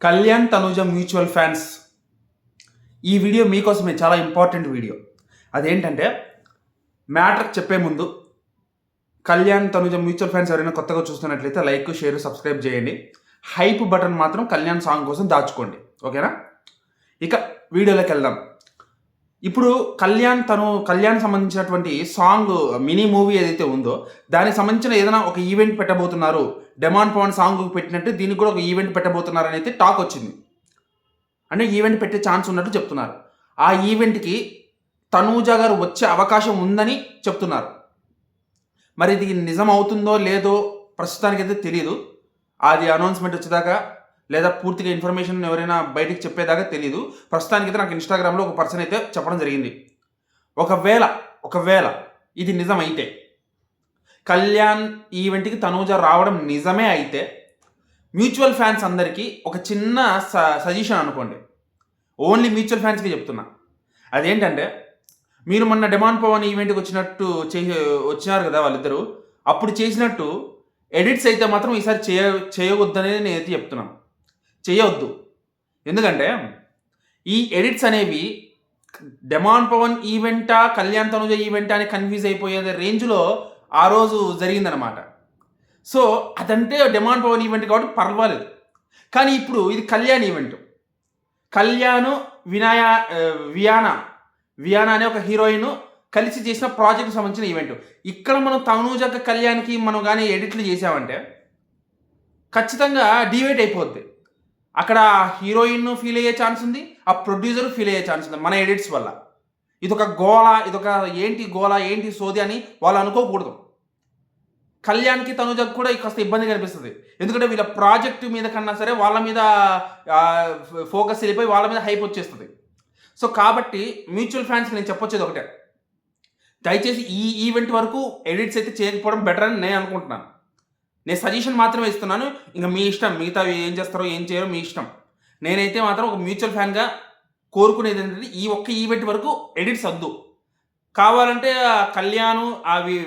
Kalyan Tanuja mutual fans, ఈ video మీకోసమే, చాలా ఇంపార్టెంట్ వీడియో. అదేంటంటే, మ్యాటర్ చెప్పే ముందు కళ్యాణ్ తనూజ మ్యూచువల్ ఫ్యాన్స్ ఎవరైనా కొత్తగా చూస్తున్నట్లయితే లైక్, షేర్, సబ్స్క్రైబ్ చేయండి. హైప్ బటన్ మాత్రం కళ్యాణ్ సాంగ్ కోసం దాచుకోండి, ఓకేనా? ఇక వీడియోలోకి వెళ్దాం. ఇప్పుడు కళ్యాణ్ సంబంధించినటువంటి సాంగ్ మినీ మూవీ ఏదైతే ఉందో దానికి సంబంధించిన ఏదైనా ఒక ఈవెంట్ పెట్టబోతున్నారు. డెమాన్ పవన్ సాంగ్ పెట్టినట్టు దీనికి కూడా ఒక ఈవెంట్ పెట్టబోతున్నారు అని అయితే టాక్ వచ్చింది. అంటే ఈవెంట్ పెట్టే ఛాన్స్ ఉన్నట్టు చెప్తున్నారు. ఆ ఈవెంట్కి తనూజ గారు వచ్చే అవకాశం ఉందని చెప్తున్నారు. మరి ఇది నిజం అవుతుందో లేదో ప్రస్తుతానికైతే తెలియదు. అది అనౌన్స్మెంట్ వచ్చేదాకా లేదా పూర్తిగా ఇన్ఫర్మేషన్ ఎవరైనా బయటికి చెప్పేదాకా తెలియదు. ప్రస్తుతానికైతే నాకు ఇన్స్టాగ్రామ్లో ఒక పర్సన్ అయితే చెప్పడం జరిగింది. ఒకవేళ ఇది నిజమైతే, కళ్యాణ్ ఈవెంట్కి తనూజ రావడం నిజమే అయితే, మ్యూచువల్ ఫ్యాన్స్ అందరికీ ఒక చిన్న సజెషన్ అనుకోండి. ఓన్లీ మ్యూచువల్ ఫ్యాన్స్కి చెప్తున్నా. అదేంటంటే, మీరు మొన్న డెమాన్ పవన్ ఈవెంట్కి వచ్చినారు కదా వాళ్ళిద్దరూ. అప్పుడు చేసినట్టు ఎడిట్స్ అయితే మాత్రం ఈసారి చేయవద్దనేది నేనైతే చెప్తున్నాను. చేయవద్దు. ఎందుకంటే ఈ ఎడిట్స్ అనేవి డెమాన్ పవన్ ఈవెంటా కళ్యాణ్ తనూజ ఈవెంటా అని కన్ఫ్యూజ్ అయిపోయే రేంజ్లో ఆ రోజు జరిగిందనమాట. సో అదంటే డెమాన్ పవన్ ఈవెంట్ కాబట్టి పర్వాలేదు. కానీ ఇప్పుడు ఇది కళ్యాణ్ ఈవెంట్. కళ్యాణ్ వియానా అనే ఒక హీరోయిన్ కలిసి చేసిన ప్రాజెక్ట్ సంబంధించిన ఈవెంట్. ఇక్కడ మనం తనూజ కళ్యాణ్కి మనం కానీ ఎడిట్లు చేసామంటే ఖచ్చితంగా డివైడ్ అయిపోద్ది. అక్కడ హీరోయిన్ ఫీల్ అయ్యే ఛాన్స్ ఉంది, ఆ ప్రొడ్యూసర్ ఫీల్ అయ్యే ఛాన్స్ ఉంది మన ఎడిట్స్ వల్ల. ఇదొక గోల ఏంటి సోది అని వాళ్ళు అనుకోకూడదు. కళ్యాణ్కి తనూజకు కూడా కాస్త ఇబ్బంది కనిపిస్తుంది. ఎందుకంటే వీళ్ళ ప్రాజెక్ట్ మీద కన్నా సరే వాళ్ళ మీద ఫోకస్ వెళ్ళిపోయి వాళ్ళ మీద హైప్ వచ్చేస్తుంది. సో కాబట్టి మ్యూచువల్ ఫ్యాన్స్కి నేను చెప్పొచ్చేది ఒకటే, దయచేసి ఈ ఈవెంట్ వరకు ఎడిట్స్ అయితే చేయకపోవడం బెటర్ అని నేను అనుకుంటున్నాను. నేను సజెషన్ మాత్రమే ఇస్తున్నాను. ఇంకా మీ ఇష్టం, మిగతా ఏం చేస్తారో ఏం చేయరో మీ ఇష్టం. నేనైతే మాత్రం ఒక మ్యూచువల్ ఫ్యాన్గా కోరుకునేది ఏంటంటే, ఈ ఒక్క ఈవెంట్ వరకు ఎడిట్స్ వద్దు. కావాలంటే కళ్యాణ్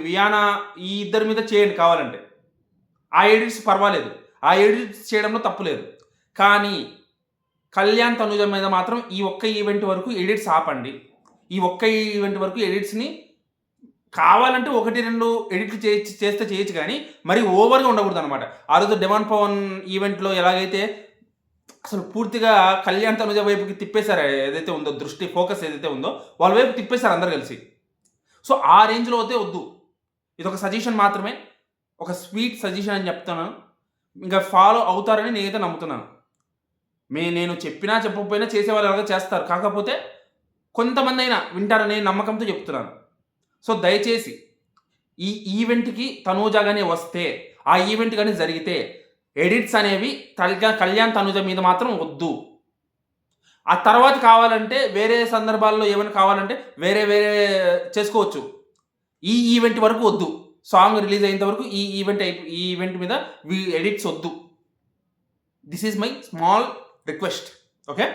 వియానా ఈ ఇద్దరి మీద చేయండి కావాలంటే, ఆ ఎడిట్స్ పర్వాలేదు, ఆ ఎడిట్స్ చేయడంలో తప్పు లేదు. కానీ కళ్యాణ్ తనూజ మీద మాత్రం ఈ ఒక్క ఈవెంట్ వరకు ఎడిట్స్ ఆపండి. ఈ ఒక్క ఈవెంట్ వరకు ఎడిట్స్ని కావాలంటే 1-2 ఎడిట్లు చేస్తే చేయొచ్చు, కానీ మరి ఓవర్గా ఉండకూడదు అనమాట. ఆ రోజు డెమాన్ పవన్ ఈవెంట్లో ఎలాగైతే అసలు పూర్తిగా కళ్యాణ్ తనూజ వైపుకి తిప్పేశారు, ఏదైతే ఉందో దృష్టి ఫోకస్ ఏదైతే ఉందో వాళ్ళ వైపు తిప్పేశారు అందరు కలిసి. సో ఆ రేంజ్లో అయితే వద్దు. ఇదొక సజెషన్ మాత్రమే, ఒక స్వీట్ సజెషన్ అని చెప్తున్నాను. ఇంకా ఫాలో అవుతారని నేనైతే నమ్ముతున్నాను. నేను చెప్పినా చెప్పకపోయినా చేసేవాళ్ళు ఎలాగో చేస్తారు, కాకపోతే కొంతమంది అయినా వింటారనే నమ్మకంతో చెప్తున్నాను. సో దయచేసి ఈ ఈవెంట్కి తనూజ కానీ వస్తే, ఆ ఈవెంట్ కానీ జరిగితే ఎడిట్స్ అనేవి కళ్యాణ్ తనూజ మీద మాత్రం వద్దు. ఆ తర్వాత కావాలంటే వేరే సందర్భాల్లో ఏమైనా కావాలంటే వేరే చేసుకోవచ్చు. ఈ ఈవెంట్ వరకు వద్దు. సాంగ్ రిలీజ్ అయ్యేంత వరకు ఈ ఈవెంట్ మీద ఎడిట్స్ వద్దు. This is my small request, okay?